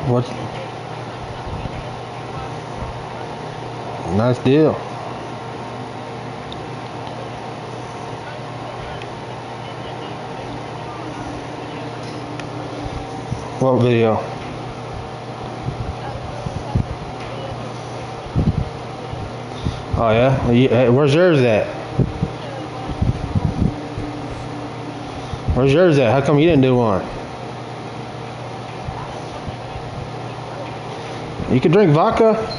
What? Nice deal. What video? Oh yeah? Where's yours at? Where's yours at? How come you didn't do one? You could drink vodka.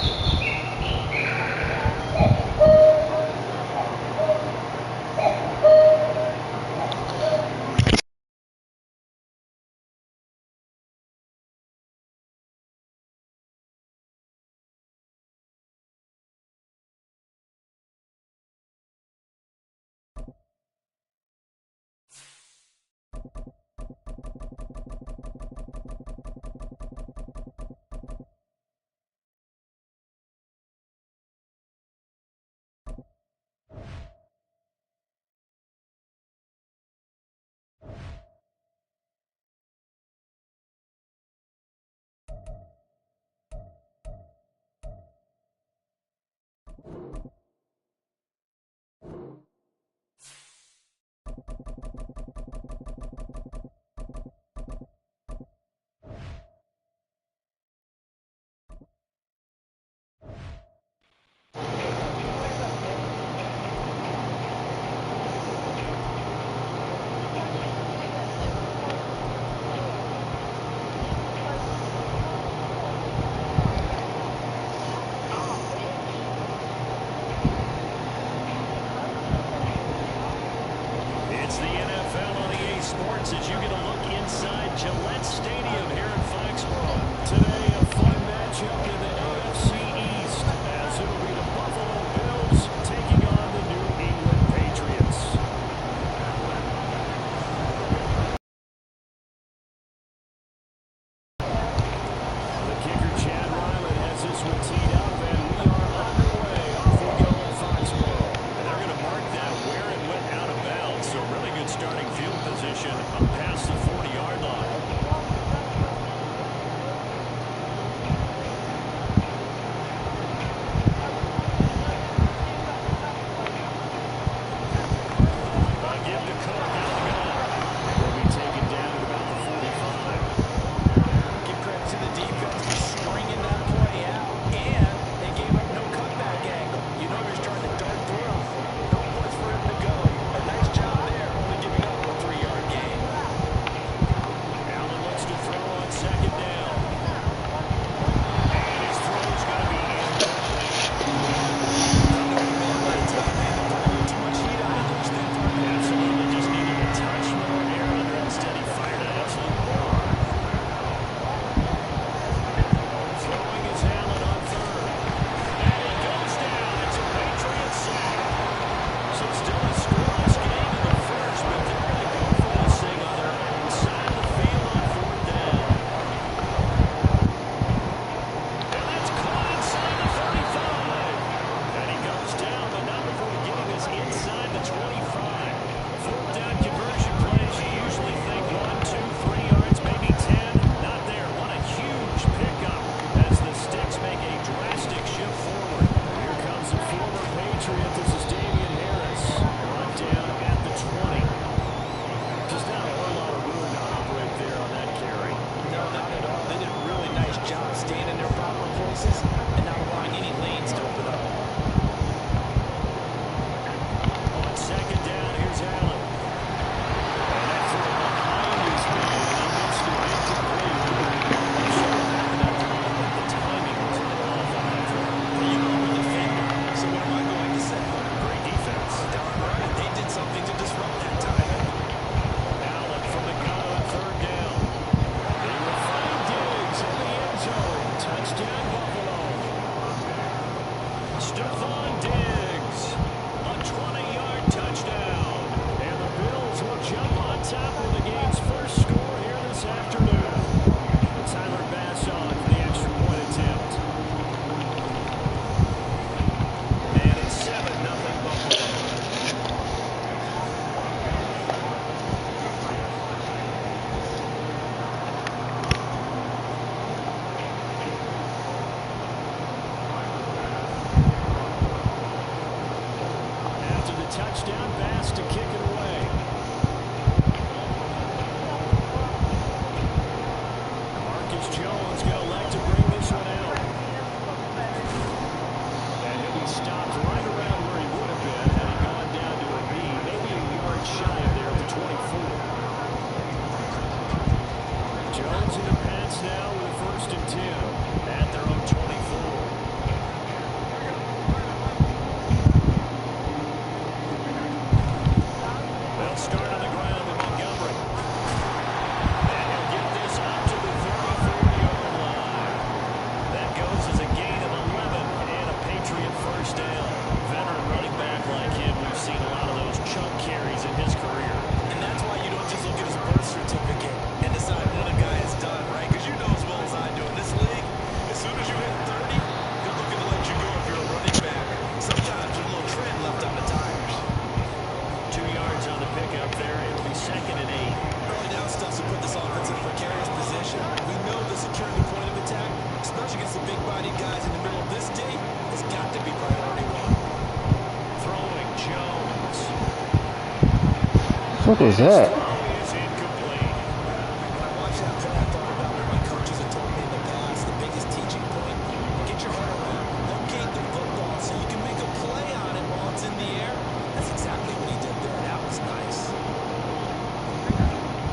What was that? Is incomplete. When I watched that play, I thought about what my coaches have told me in the past. The biggest teaching point: get your heart around, locate the football so you can make a play on it while it's in the air. That's exactly what he did there. That was nice.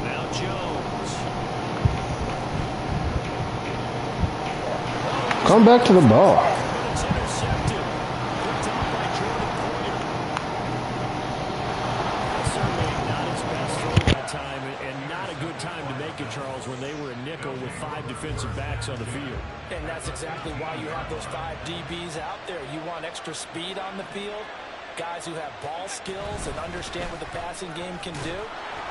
Now Jones. Come back to the ball. But it's intercepted. Picked off by Jordan Poyer. Certainly not his best throw that time, and not a good time to make it, Charles, when they were a nickel with 5 defensive backs on the field. And that's exactly why you have those 5 DBs out there. You want extra speed on the field, guys who have ball skills and understand what the passing game can do,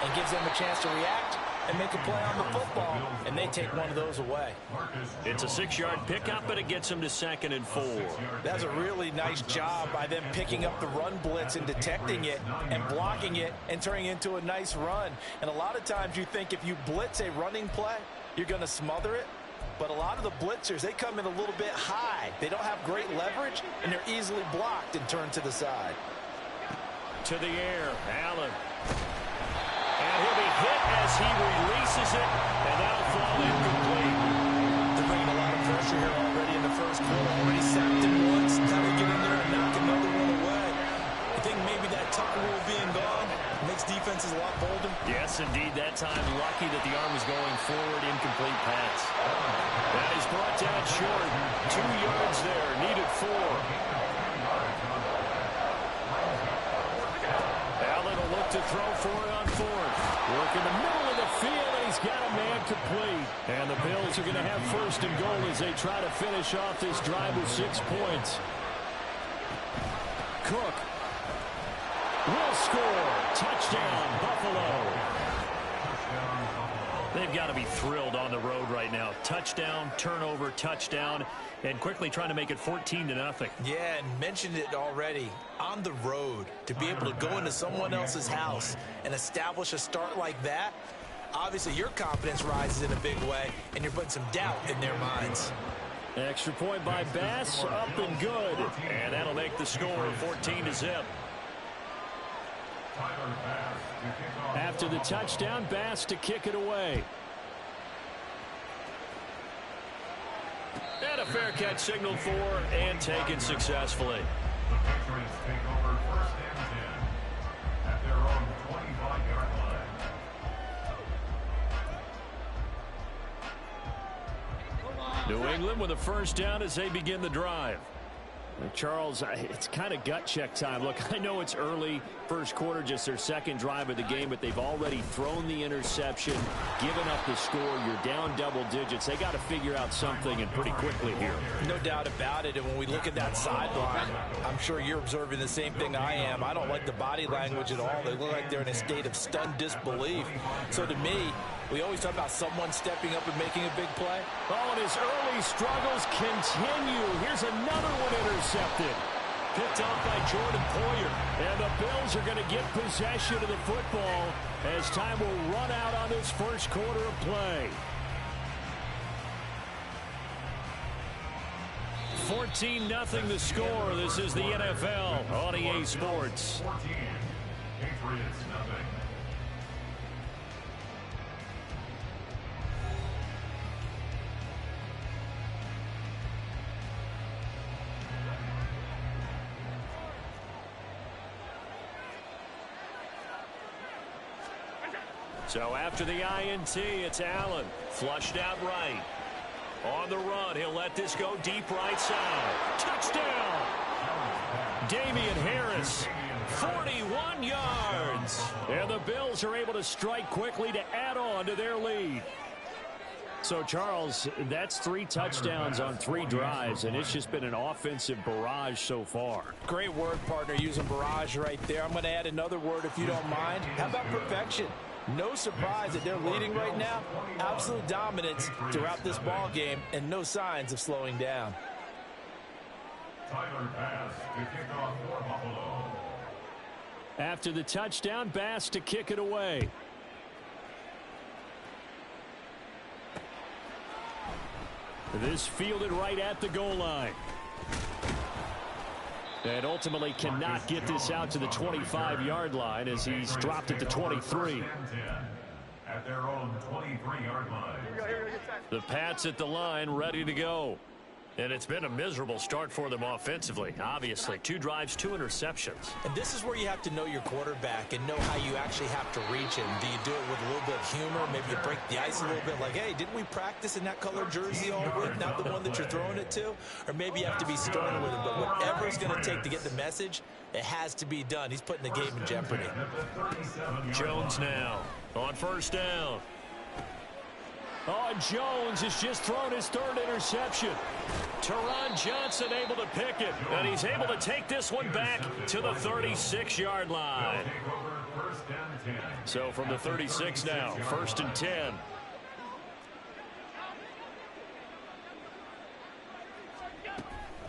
and gives them a chance to react and make a play on the football, and they take one of those away. It's a 6-yard pickup, but it gets them to 2nd and 4. That's a really nice job by them picking up the run blitz and detecting it and blocking it and turning it into a nice run. And a lot of times you think if you blitz a running play, you're going to smother it. But a lot of the blitzers, they come in a little bit high. They don't have great leverage, and they're easily blocked and turned to the side. To the air, Allen. And he'll be hit as he releases it, and that'll fall incomplete. They're bringing a lot of pressure here already in the first quarter. Already sacked him once. Now they get in there and knock another one away. I think maybe that tuck rule being gone makes defenses a lot bolder. Yes, indeed. That time, lucky that the arm was going forward. Incomplete pass. That is brought down short. 2 yards there. Needed 4. Allen will look to throw for it on 4th. Work in the middle of the field, and he's got a man complete. And the Bills are going to have 1st and goal as they try to finish off this drive with 6 points. Cook will score. Touchdown, Buffalo. They've got to be thrilled on the road right now. Touchdown, turnover, touchdown, and quickly trying to make it 14-0. Yeah, and mentioned it already. On the road, to be able to go into someone else's house and establish a start like that, obviously your confidence rises in a big way, and you're putting some doubt in their minds. Extra point by Bass, up and good. And that'll make the score 14-0. After the touchdown, Bass to kick it away. And a fair catch signaled for and taken successfully. The Patriots take over 1st and 10 at their own 25-yard line. New England with a 1st down as they begin the drive. Charles, it's kind of gut check time. Look, I know it's early, first quarter, just their 2nd drive of the game, but they've already thrown the interception, given up the score. You're down double digits. They got to figure out something, and pretty quickly here. No doubt about it. And when we look at that sideline, I'm sure you're observing the same thing I am. I don't like the body language at all. They look like they're in a state of stunned disbelief. So to me, we always talk about someone stepping up and making a big play. Oh, and his early struggles continue. Here's another one intercepted. Picked off by Jordan Poyer. And the Bills are going to get possession of the football as time will run out on this first quarter of play. 14-0 the score. This is the NFL on EA Sports. 14, Patriots nothing. So after the INT, it's Allen. Flushed out right. On the run, he'll let this go deep right side. Touchdown! Damian Harris, 41 yards. And the Bills are able to strike quickly to add on to their lead. So, Charles, that's 3 touchdowns on 3 drives, and it's just been an offensive barrage so far. Great word, partner, using barrage right there. I'm going to add another word if you don't mind. How about perfection? No surprise that they're leading right now. Absolute dominance throughout this ball game and no signs of slowing down. Tyler Bass to kick off for Buffalo. After the touchdown, Bass to kick it away. This fielded right at the goal line. And ultimately cannot get this out to the 25-yard line as he's dropped it to 23. At their own 23-yard line. The Pats at the line, ready to go. And it's been a miserable start for them offensively. Obviously, 2 drives, 2 interceptions. And this is where you have to know your quarterback and know how you actually have to reach him. Do you do it with a little bit of humor? Maybe you break the ice a little bit like, hey, didn't we practice in that color jersey all week, not the one that you're throwing it to? Or maybe you have to be stern with him. But whatever it's going to take to get the message, it has to be done. He's putting the game in jeopardy. Jones now on first down. Oh, Jones has just thrown his 3rd interception. Teron Johnson able to pick it, and he's able to take this one back to the 36-yard line. So from the 36 now, 1st and 10.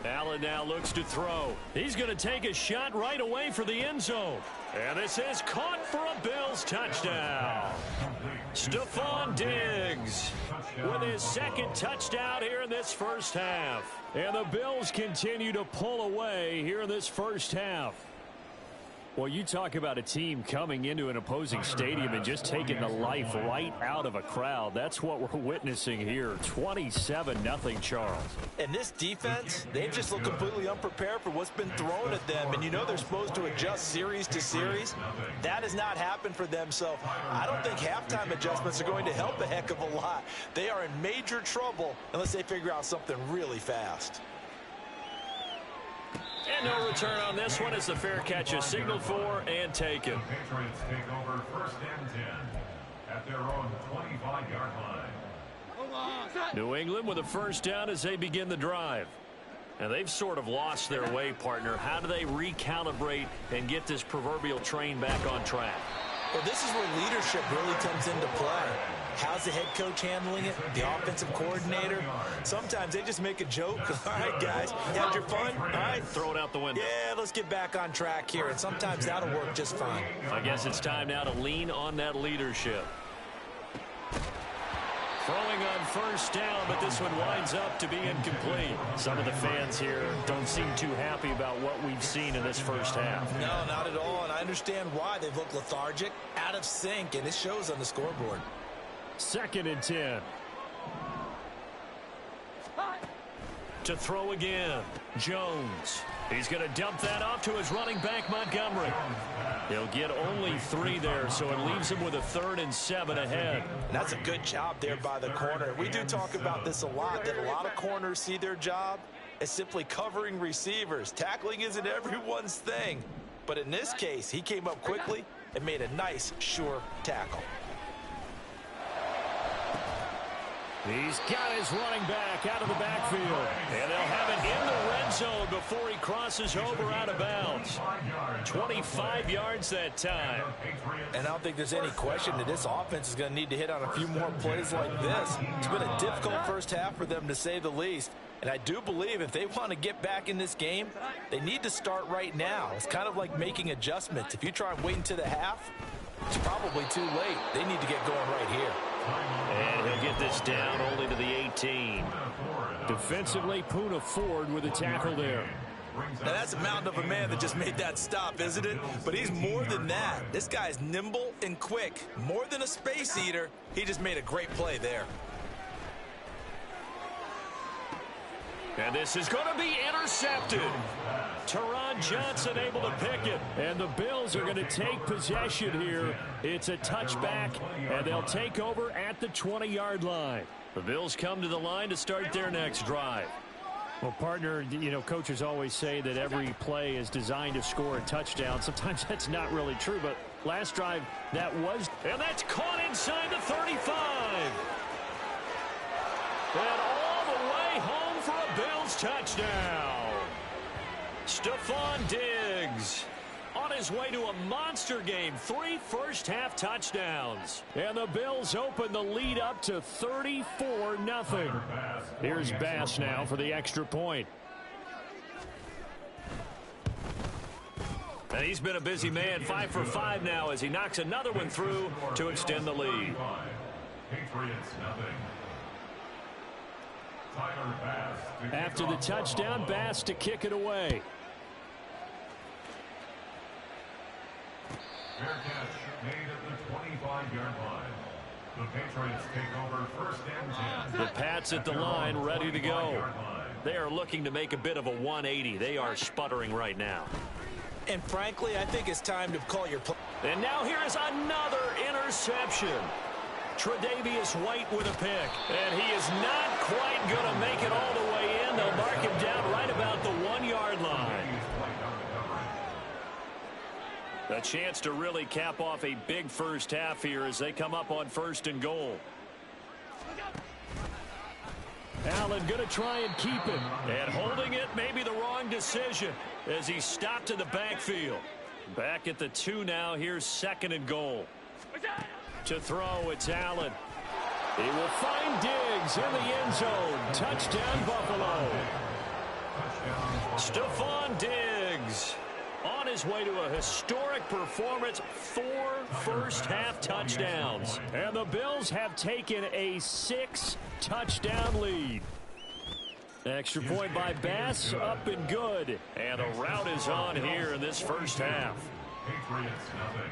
Allen now looks to throw. He's going to take a shot right away for the end zone. And this is caught for a Bills touchdown. Stephon Diggs with his 2nd touchdown here in this first half. And the Bills continue to pull away here in this first half. Well, you talk about a team coming into an opposing stadium and just taking the life right out of a crowd. That's what we're witnessing here. 27-0, Charles. And this defense, they've just looked completely unprepared for what's been thrown at them. And you know they're supposed to adjust series to series. That has not happened for them. So I don't think halftime adjustments are going to help a heck of a lot. They are in major trouble unless they figure out something really fast. And no return on this one as the fair catch is signaled for and taken. The Patriots take over 1st and 10 at their own 25-yard line. New England with a first down as they begin the drive. And they've sort of lost their way, partner. How do they recalibrate and get this proverbial train back on track? Well, this is where leadership really comes into play. How's the head coach handling it? The offensive coordinator? Sometimes they just make a joke. All right, guys, you had your fun? All right, throw it out the window. Yeah, let's get back on track here. And sometimes that'll work just fine. I guess it's time now to lean on that leadership. Throwing on first down, but this one winds up to be incomplete. Some of the fans here don't seem too happy about what we've seen in this first half. No, not at all, and I understand why. They've looked lethargic, out of sync, and it shows on the scoreboard. 2nd and 10. To throw again, Jones. He's going to dump that off to his running back, Montgomery. He'll get only 3 there, so it leaves him with a 3rd and 7 ahead. And that's a good job there by the corner. We do talk about this a lot, that a lot of corners see their job as simply covering receivers. Tackling isn't everyone's thing. But in this case, he came up quickly and made a nice, sure tackle. He's got his running back out of the backfield. And they'll have it in the red zone before he crosses over out of bounds. 25 yards that time. And I don't think there's any question that this offense is going to need to hit on a few more plays like this. It's been a difficult first half for them, to say the least. And I do believe if they want to get back in this game, they need to start right now. It's kind of like making adjustments. If you try and wait until the half, it's probably too late. They need to get going right here. And he'll get this down only to the 18. Defensively, Poona Ford with a tackle there. Now that's a mountain of a man that just made that stop, isn't it? But he's more than that. This guy's nimble and quick. More than a space eater. He just made a great play there. And this is going to be intercepted. Teron Johnson able to pick it. And the Bills are going to take possession here. It's a touchback, and they'll take over at the 20-yard line. The Bills come to the line to start their next drive. Well, partner, you know, coaches always say that every play is designed to score a touchdown. Sometimes that's not really true, but last drive that was. And that's caught inside the 35. And all the way home for a Bills touchdown. Stephon Diggs on his way to a monster game. 3 first-half touchdowns. And the Bills open the lead up to 34-0. Here's Bass now for the extra point. And he's been a busy man, 5 for 5 now as he knocks another one through to extend the lead. Patriots nothing. After the touchdown, Bass to kick it away. Fair catch made at the 25-yard line. The Patriots take over first and 10. The Pats at the line, ready to go. They are looking to make a bit of a 180. They are sputtering right now. And frankly, I think it's time to call your play. And now here is another interception. Tre'Davious White with a pick. And he is not quite going to make it all the way in. They'll mark him down right about the 1-yard line. A chance to really cap off a big first half here as they come up on 1st and goal. Allen going to try and keep it. And holding it may be the wrong decision as he stopped in the backfield. Back at the 2 now. Here's 2nd and goal. To throw, it's Allen. He will find Diggs in the end zone. Touchdown, Buffalo. Stephon Diggs on his way to a historic performance, 4 first-half touchdowns. And the Bills have taken a 6-touchdown lead. Extra point by Bass, up and good. And a rout is on here in this first half. Patriots nothing.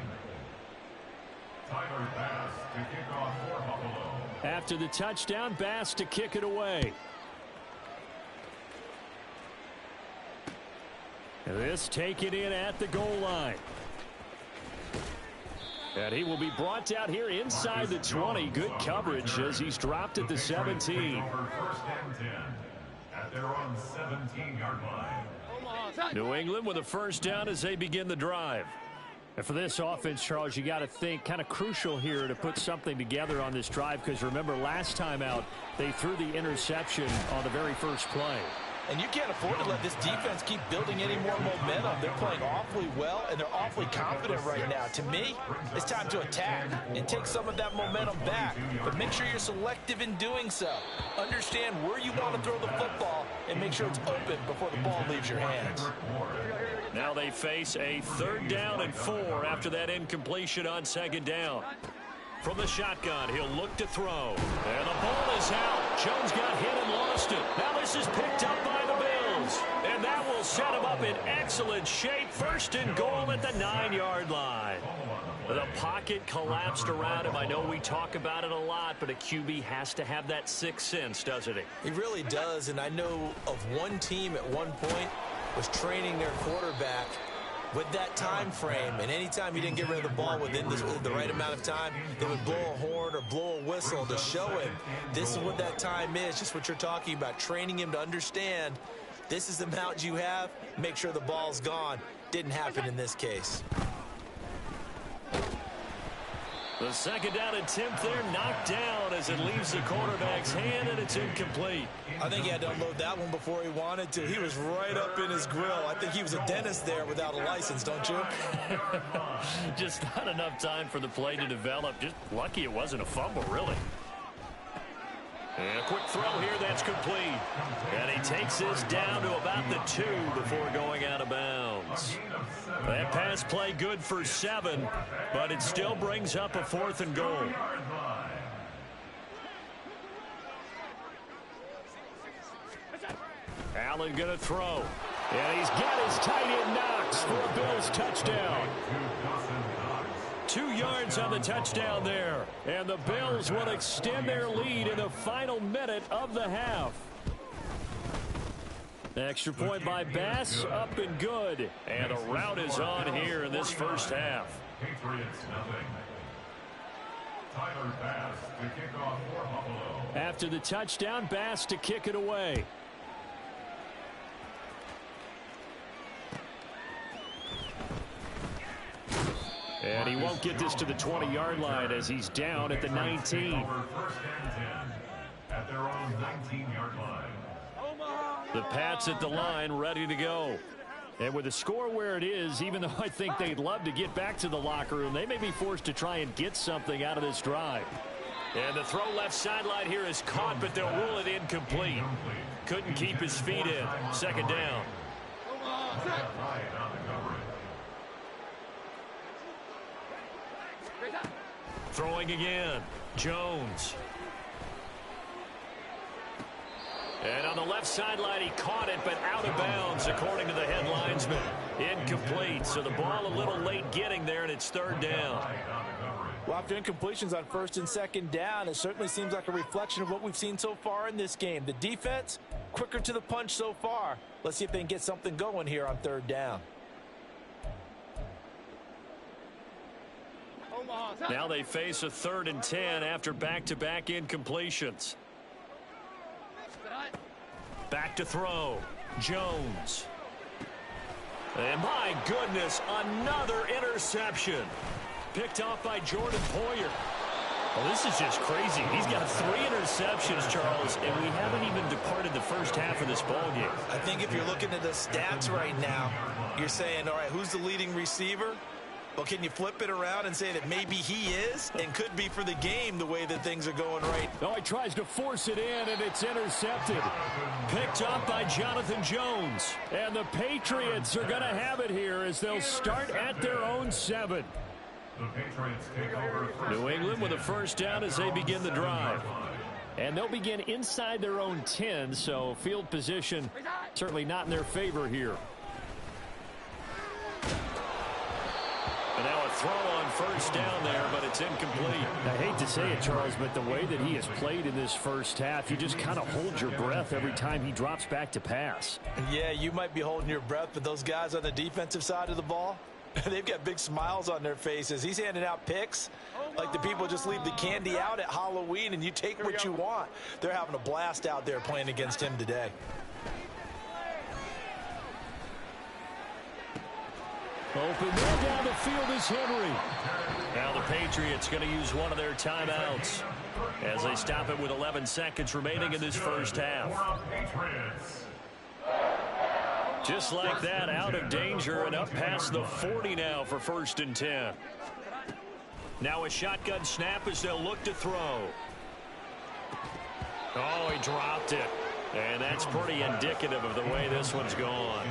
Tyler Bass to kick off for Buffalo. After the touchdown, Bass to kick it away. This taken in at the goal line. And he will be brought down here inside the 20. Good coverage as he's dropped at the 17. First and 10 at their own 17-yard line. New England with a first down as they begin the drive. And for this offense, Charles, you got to think kind of crucial here to put something together on this drive, because remember last time out they threw the interception on the very first play. And you can't afford to let this defense keep building any more momentum. They're playing awfully well, and they're awfully confident right now. To me, it's time to attack and take some of that momentum back. But make sure you're selective in doing so. Understand where you want to throw the football and make sure it's open before the ball leaves your hands. Now they face a 3rd down and 4 after that incompletion on 2nd down. From the shotgun, he'll look to throw. And the ball is out. Jones got hit and lost it. Now this is picked up by the Bills. And that will set him up in excellent shape. 1st and goal at the 9-yard line. The pocket collapsed around him. I know we talk about it a lot, but a QB has to have that 6th sense, doesn't he? He really does, and I know of one team at one point was training their quarterback with that time frame, and anytime he didn't get rid of the ball within the right amount of time, they would blow a horn or blow a whistle to show him this is what that time is, just what you're talking about, training him to understand this is the amount you have, make sure the ball's gone. Didn't happen in this case. The 2nd down attempt there knocked down as it leaves the quarterback's hand, and it's incomplete. I think he had to unload that one before he wanted to. He was right up in his grill. I think he was a dentist there without a license, don't you? Just not enough time for the play to develop. Just lucky it wasn't a fumble, really. And a quick throw here, that's complete. And he takes this down to about the 2 before going out of bounds. That pass play good for 7, but it still brings up a 4th and goal. Allen going to throw. And he's got his tight end Knox for a Bills touchdown. 2 yards on the touchdown there. And the Bills will extend their lead in the final minute of the half. Extra point by Bass, up and good. And a rout is on here in this first half. Patriots nothing. Tyler Bass to kick off for Buffalo. After the touchdown, Bass to kick it away. And he won't get this to the 20-yard line as he's down at the 19. First and 10 at their own 19-yard line. The Pats at the line, ready to go. And with the score where it is, even though I think they'd love to get back to the locker room, they may be forced to try and get something out of this drive. And the throw left sideline here is caught, but they'll rule it incomplete. Couldn't keep his feet in. 2nd down. Throwing again. Jones. And on the left sideline, he caught it, but out of bounds, according to the head linesman. Incomplete, so the ball a little late getting there, and it's third down. Well, after incompletions on first and second down, it certainly seems like a reflection of what we've seen so far in this game. The defense, quicker to the punch so far. Let's see if they can get something going here on third down. Now they face a 3rd and 10 after back-to-back incompletions. Back to throw. Jones. And my goodness, another interception. Picked off by Jordan Poyer. Well, this is just crazy. He's got 3 interceptions, Charles, and we haven't even departed the first half of this ballgame. I think if you're looking at the stats right now, you're saying, all right, who's the leading receiver? Well, can you flip it around and say that maybe he is and could be for the game the way that things are going right? Oh, he tries to force it in, and it's intercepted. Picked up by Jonathan Jones. And the Patriots are going to have it here as they'll start at their own 7. The Patriots take over. New England with a first down as they begin the drive. And they'll begin inside their own 10, so field position certainly not in their favor here. And now a throw on first down there, but it's incomplete. I hate to say it, Charles, but the way that he has played in this first half, you just kind of hold your breath every time he drops back to pass. Yeah, you might be holding your breath, but those guys on the defensive side of the ball, they've got big smiles on their faces. He's handing out picks like the people just leave the candy out at Halloween and you take what you want. They're having a blast out there playing against him today. Open there down the field is Henry. Now the Patriots going to use one of their timeouts as they stop it with 11 seconds remaining in this first half. Just like that, out of danger and up past the 40 now for 1st and 10. Now a shotgun snap as they'll look to throw. Oh, he dropped it. And that's pretty indicative of the way this one's gone.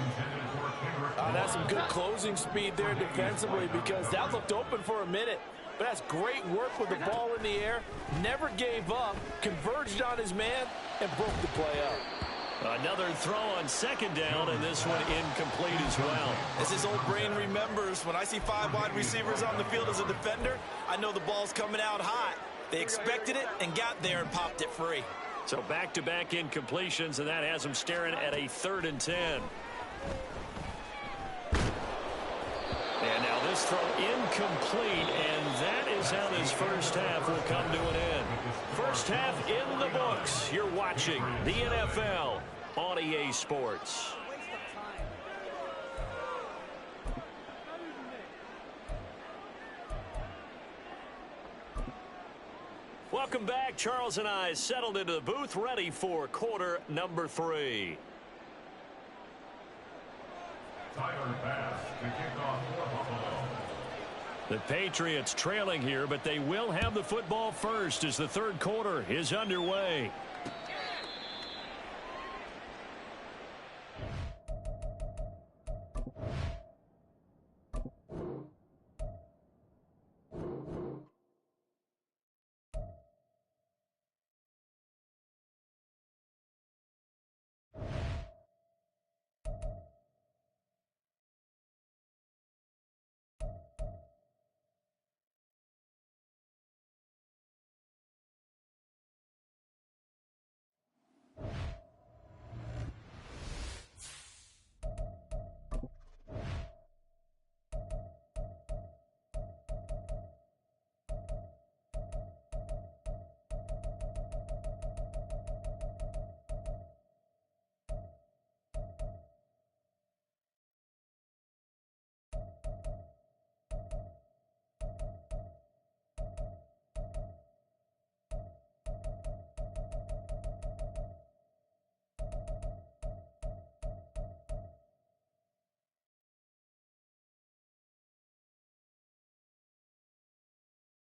That's some good closing speed there defensively because that looked open for a minute. But that's great work with the ball in the air. Never gave up, converged on his man, and broke the play up. Another throw on 2nd down, and this one incomplete as well. As his old brain remembers, when I see 5 wide receivers on the field as a defender, I know the ball's coming out hot. They expected it and got there and popped it free. So back-to-back incompletions, and that has him staring at a 3rd and 10. And now this throw incomplete, and that is how this first half will come to an end. First half in the books. You're watching the NFL on EA Sports. Welcome back. Charles and I settled into the booth, ready for quarter number 3. Tyler pass to kick off for Buffalo. The Patriots trailing here, but they will have the football first as the 3rd quarter is underway.